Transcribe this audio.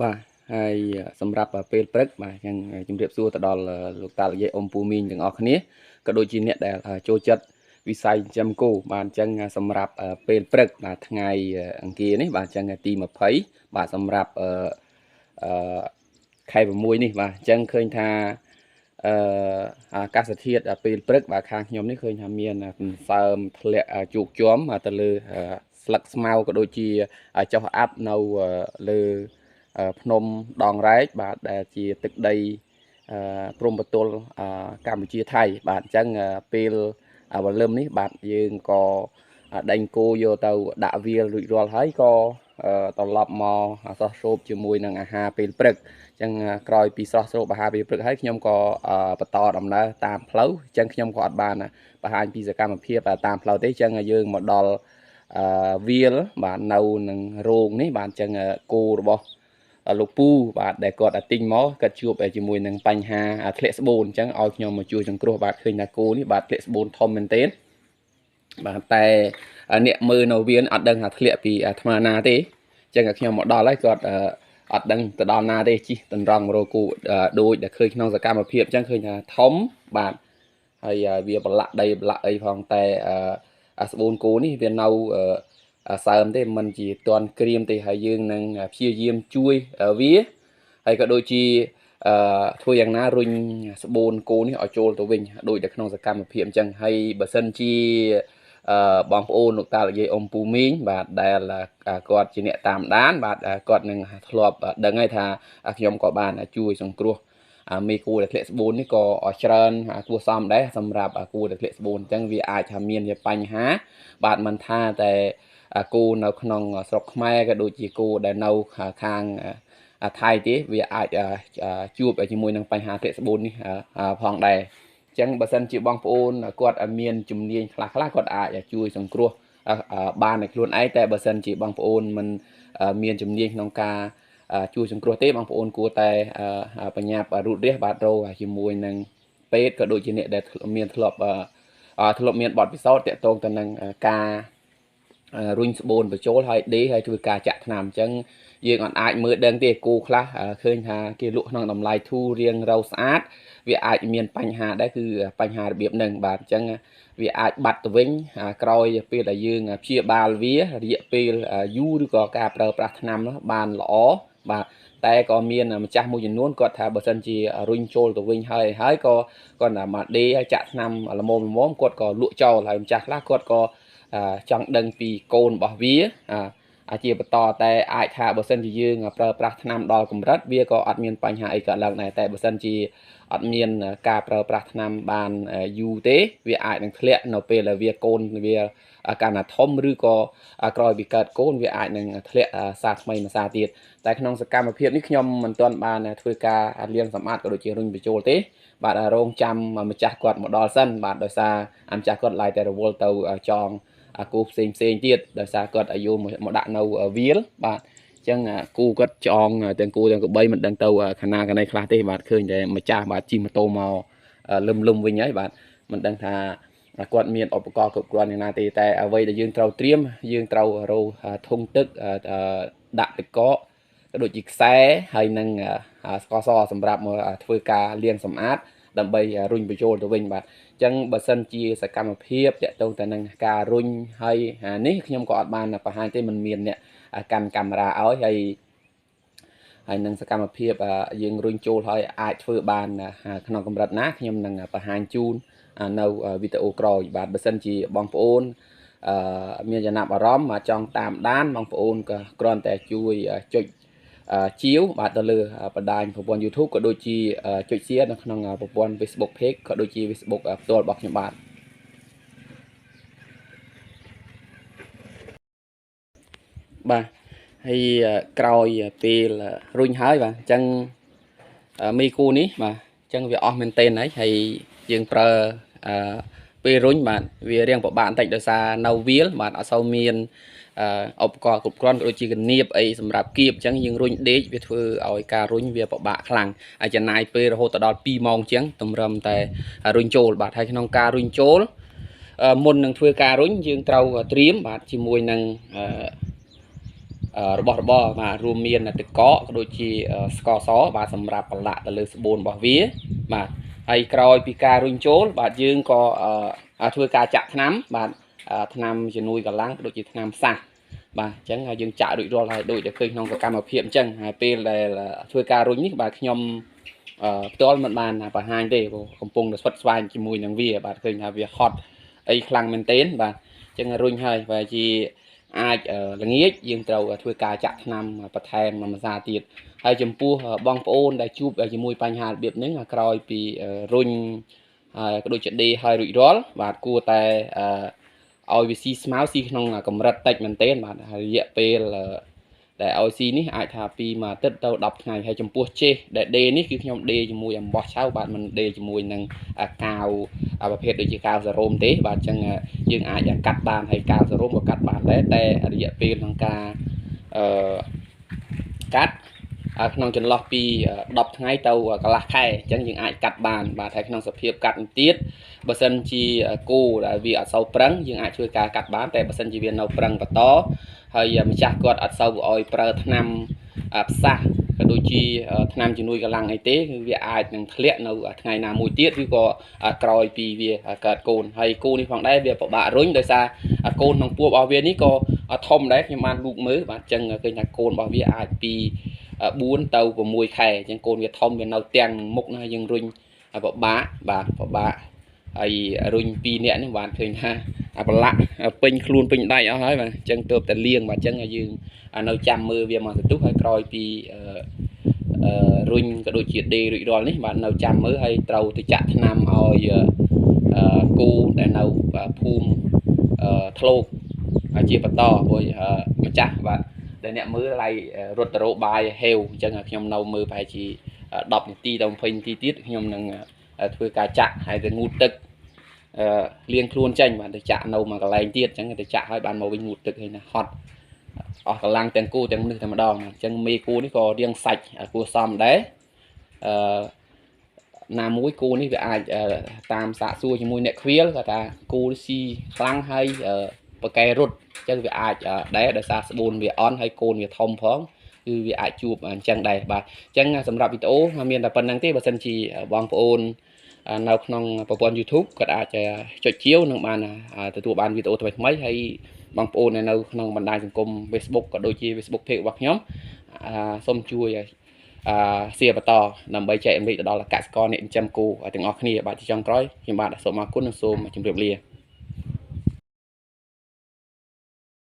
បាទហើយសម្រាប់ពេលព្រឹកបាទអញ្ចឹងជំរាបសួរទៅដល់លោកតាលោកយាយអ៊ំពូមីងទាំងអស់គ្នាក៏ដូចជាអ្នកដែលចូលចិត្តវិស័យចិញ្ចឹមគោបាទអញ្ចឹងសម្រាប់ពេលព្រឹកបាទថ្ងៃអង្គារនេះបាទអញ្ចឹងទី20បាទសម្រាប់អឺខែ6នេះបាទអញ្ចឹងឃើញថាអាកាសធាតុពេលព្រឹកបាទខាងខ្ញុំនេះឃើញថាមានសន្សើមធ្លាក់ជោគជាំទៅលើស្លឹកស្មៅក៏ដូចជាចុះអាប់នៅលើភ្នំដងរែកបាទដែលជាទឹកដីព្រំប្រទល់កម្ពុជាថៃបាទអញ្ចឹងពេលវលឹមនេះបាទយើងក៏ដេញគោយកទៅដាក់វាលរួចរាល់ហើយក៏ត្រឡប់មកស្រស់ស្រូបជាមួយនឹងអាហារពេលព្រឹកអញ្ចឹងក្រោយពីស្រស់ស្រូបអាហារពេលព្រឹកហើយខ្ញុំក៏បន្តដំណើរតាមផ្លូវអញ្ចឹងខ្ញុំក៏អត់បានបង្ហាញពីសកម្មភាពតាមផ្លូវទេអញ្ចឹងយើងមកដល់វាលបាទនៅនឹងរោងនេះបាទអញ្ចឹងគោរបស់លោកពូបាទដែលគាត់ទិញមកគាត់ជួបជាមួយនឹងបញ្ហាធ្លាក់ស្បូនអញ្ចឹងឲ្យខ្ញុំមកជួយសង្គ្រោះបាទឃើញថាគោនេះបាទធ្លាក់ស្បូនធំមែនទែនបាទតែអ្នកមើលនៅវាអត់ដឹងថាធ្លាក់ពីអាត្មាណាទេអញ្ចឹងខ្ញុំមកដល់ហើយគាត់អត់ដឹងទៅដល់ណាទេជិះតម្រង់រកគោដូចដែលឃើញក្នុងសកម្មភាពអញ្ចឹងឃើញថាធំបាទហើយវាប្រឡាក់ដីប្រឡាក់អីផងតែស្បូនគោនេះវានៅសើមទេមិនជាទាន់ក្រៀមទេហើយយើងនឹងព្យាយាមជួយវាហើយក៏ដូចជាធ្វើយ៉ាងណារុញស្បូនគោនេះឲ្យចូលទៅវិញដូចតែក្នុងសកម្មភាពអញ្ចឹងហើយបើសិនជាបងប្អូនលោកតាលោកយាយអ៊ំពូមីងបាទដែលគាត់ជាអ្នកតាមដានបាទគាត់នឹងធ្លាប់ដឹងហើយថាខ្ញុំក៏បានជួយសង្គ្រោះមេគួរដែលធ្លាក់ស្បូននេះក៏ច្រើនគួរសមដែរសម្រាប់គួរដែលធ្លាក់ស្បូនអញ្ចឹងវាអាចថាមានជាបញ្ហាបាទមិនថាតែគោនៅក្នុងស្រុកខ្មែរក៏ដូចជាគោដែលនៅខាងថៃទេវាអាចជួបជាមួយនឹងបញ្ហាធ្លាក់ស្បូននេះផងដែរអញ្ចឹងបើសិនជាបងប្អូនគាត់មានជំនាញខ្លះគាត់អាចជួយសង្គ្រោះបានឲ្យខ្លួនឯងតែបើសិនជាបងប្អូនមិនមានជំនាញក្នុងការជួយសង្គ្រោះទេបងប្អូនគួរតែបញ្ញាប់រូតរះបាទរោជាមួយនឹងពេទ្យក៏ដូចជាអ្នកដែលមានធ្លាប់មានបទពិសោធន៍តាក់ទងទៅនឹងការរុញស្បូនបញ្ចូលហើយដេកហើយធ្វើការចាក់ថ្នាំអញ្ចឹងយើងអាចមើលដឹងទេគោខ្លះឃើញថាគេលក់ក្នុងតម្លៃធូររៀងរៅស្អាតវាអាចមានបញ្ហាដែរគឺបញ្ហារបៀបហ្នឹងបាទអញ្ចឹងវាអាចបាត់ទៅវិញក្រោយពេលដែលយើងព្យាបាលវារយៈពេលយូរឬក៏ការប្រើប្រាស់ថ្នាំនោះបានល្អបាទតែក៏មានម្ចាស់មួយចំនួនគាត់ថាបើសិនជារុញចូលទៅវិញហើយក៏គាត់ថាមកដេហើយចាក់ថ្នាំល្មមគាត់ក៏លក់ចោលហើយម្ចាស់ខ្លះគាត់ក៏ចង់ដឹងពីកូនរបស់វាជាបន្តតែអាចថាបើសិនជាយើងប្រើប្រាស់ថ្នាំដល់កម្រិតវាក៏អត់មានបញ្ហាអីកើតឡើងដែរតែបើសិនជាអត់មានការប្រើប្រាស់ថ្នាំបានយូរទេវាអាចនឹងធ្លាក់នៅពេលដែលវាកូនវាកាន់តែធំឬក៏ក្រោយពីកើតកូនវាអាចនឹងធ្លាក់សារថ្មីមួយសារទៀតតែក្នុងសកម្មភាពនេះខ្ញុំមិនទាន់បានធ្វើការលាងសម្អាតក៏ដូចជារុញបញ្ចូលទេបាទរងចាំម្ចាស់គាត់មកដល់សិនបាទដោយសារម្ចាស់គាត់ឡាយតែរវល់ទៅចងគូផ្សេងទៀតដោយសារគាត់អាយុមកដាក់នៅវាលបាទអញ្ចឹងគូគាត់ចងទាំងគូទាំងកបីមិនដឹងទៅខាងណាខាងណីខ្លះទេបាទឃើញតែម្ចាស់បាទជិះម៉ូតូមកលឹមវិញហើយបាទមិនដឹងថាគាត់មានឧបករណ៍គ្រប់គ្រាន់យ៉ាងណាទេតែអ្វីដែលយើងត្រូវត្រៀមយើងត្រូវរោធុងទឹកដាក់ទឹកកកក៏ដូចជាខ្សែហើយនឹងស្ករសសម្រាប់មកធ្វើការលាងសម្អាតដើម្បីរុញបញ្ចូលទៅវិញបាទអញ្ចឹងបើសិនជាសកម្មភាពតាក់ទងទៅនឹងការរុញហើយនេះខ្ញុំក៏អត់បានបង្ហាញទេមិនមានអ្នកកាន់កាមេរ៉ាឲ្យហើយនឹងសកម្មភាពយើងរុញចូលហើយអាចធ្វើបានក្នុងកម្រិតណាខ្ញុំនឹងបង្ហាញជូននៅវីដេអូក្រោយបាទបើសិនជាបងប្អូនមានចំណាប់អារម្មណ៍ចង់តាមដានបងប្អូនក៏គ្រាន់តែជួយចុចជាវបាទទៅលើបណ្ដាញប្រព័ន្ធ YouTube ក៏ដូចជាចុច share នៅក្នុងប្រព័ន្ធ Facebook Page ក៏ដូចជា Facebook ផ្ទាល់របស់ខ្ញុំបាទបាទហើយក្រោយពេលរុញហើយបាទអញ្ចឹងមីគូនេះបាទអញ្ចឹងវាអស់មែនទែនហើយយើងប្រើពេលរុញបាទវារៀងពិបាកបន្តិចដោយសារនៅវាលបាទអត់សូវមានឧបករណ៍គ្រប់គ្រាន់ដូចជាកនៀបអីសម្រាប់គៀបអញ្ចឹងយើងរុញដេកវាធ្វើឲ្យការរុញវាពិបាកខ្លាំងហើយចំណាយពេលរហូតដល់2ម៉ោងអញ្ចឹងតម្រឹមតែរុញចូលបាទហើយក្នុងការរុញចូលមុននឹងធ្វើការរុញយើងត្រូវត្រៀមបាទជាមួយនឹង របស់របរបាទរួមមានទឹកកកក៏ដូចជាស្ករសបាទសម្រាប់ប្រឡាក់ទៅលើស្បូនរបស់វាបាទហើយក្រោយពីការរុញចូលបាទយើងក៏ធ្វើការចាក់ថ្នាំបាទថ្នាំជំនួយកម្លាំងក៏ដូចជាថ្នាំផ្សះបាទអញ្ចឹងហើយយើងចាក់រួចរាល់ហើយដូចដែលឃើញក្នុងសកម្មភាពអញ្ចឹងហើយពេលដែលធ្វើការរុញនេះបាទខ្ញុំផ្ទាល់មិនបានបង្ហាញទេព្រោះកំពុងតែស្វិតស្វាញជាមួយនឹងវាបាទឃើញថាវាហត់អីខ្លាំងមែនទែនបាទអញ្ចឹងរុញហើយបើជាអាចល្ងាចយើងត្រូវធ្វើការចាក់ថ្នាំបន្ថែមមួយសាទៀតហើយចំពោះបងប្អូនដែលជួបជាមួយបញ្ហារបៀបហ្នឹងក្រោយពីរុញហើយក៏ដូចជាដេហើយរួចរាល់បាទគួរតែឲ្យវាស៊ីស្មៅស៊ីក្នុងកម្រិតតិចមែនទែនបាទហើយរយៈពេលដែលឲ្យស៊ីនេះអាចថាពីមួយអាទិត្យទៅ10ថ្ងៃហើយចំពោះចេះដែលដេនេះគឺខ្ញុំដេជាមួយអំបោះឆៅបាទមិនដេជាមួយនឹងកាវប្រភេទដូចជាកាវសារ៉ូមទេបាទអញ្ចឹងយើងអាចកាត់បានហើយកាវសារ៉ូមក៏កាត់បានដែរតែរយៈពេលក្នុងការកាត់ក្នុងចន្លោះពី10ថ្ងៃទៅកន្លះខែអញ្ចឹងយើងអាចកាត់បានបាទហើយក្នុងសភាពកាត់ទៀតបើសិនជាគោដែលវាអត់សូវប្រឹងយើងអាចធ្វើការកាត់បានតែបើសិនជាវានៅប្រឹងបន្តហើយម្ចាស់គាត់អត់សូវឲ្យប្រើថ្នាំផ្សះក៏ដូចជាថ្នាំជំនួយកម្លាំងអីទេគឺវាអាចនឹងធ្លាក់នៅថ្ងៃណាមួយទៀតឬក៏ក្រោយពីវាកើតកូនហើយគោនេះផងដែរវាពិបាករុញដោយសារកូនក្នុងពោះរបស់វានេះក៏ធំដែរខ្ញុំបានលូកមើលបាទអញ្ចឹងឃើញថាកូនរបស់វាអាចពី4ទៅ6ខែអញ្ចឹងកូនវាធំវានៅទាំងមុខណាយើងរុញពិបាកបាទពិបាកហើយរុញ2នាក់នេះបានឃើញថាប្រឡាក់ពេញខ្លួនពេញដៃអស់ហើយបាទអញ្ចឹងទើបតែលៀងបាទអញ្ចឹងយើងនៅចាំមើលវាមកសន្ទុះហើយក្រោយពីរុញក៏ដូចជាដេរួចរាល់នេះបាទនៅចាំមើលហើយត្រូវទៅចាក់ថ្នាំឲ្យគូដែលនៅភូមិធ្លោកជាបន្តព្រោះម្ចាស់បាទដែលអ្នកមើលឡៃរត់ទៅរកបាយហេវអញ្ចឹងខ្ញុំនៅមើលប្រហែលជា10នាទីដល់20នាទីទៀតខ្ញុំនឹងធ្វើការចាក់ហើយទៅងូតទឹកលាងខ្លួនចេញបាទទៅចាក់នៅមួយកន្លែងទៀតអញ្ចឹងទៅចាក់ឲ្យបានមកវិញងូតទឹកហើយណាហត់អស់កម្លាំងទាំងគូទាំងមនុស្សតែម្ដងអញ្ចឹងមេគូនេះក៏រៀងសាច់គួរសមដែរណាមួយគូនេះវាអាចតាមសាកសួរជាមួយអ្នកខ្វៀលគាត់ថាគូស៊ីខ្លាំងហើយបកែរត់អញ្ចឹងវាអាចដែរដោយសារស្បូនវាអន់ហើយកូនវាធំផងគឺវាអាចជួបអញ្ចឹងដែរបាទអញ្ចឹងសម្រាប់វីដេអូមានតែប៉ុណ្្នឹងទេបើសិនជាបងប្អូននៅក្នុងប្រព័ន្ធ YouTube គាត់អាចចុចជាវនឹងបានទទួលបានវីដេអូថ្មីៗហើយបងប្អូននៅក្នុងបណ្ដាញសង្គម Facebook ក៏ដូចជា Facebook Page របស់ខ្ញុំសូមជួយshare បន្តដើម្បីចែករំលែកទៅដល់កសិករអ្នកចិញ្ចឹមគោទាំងអស់គ្នាបាទជាចុងក្រោយខ្ញុំបាទសូមអរគុណនិងសូមជម្រាបលា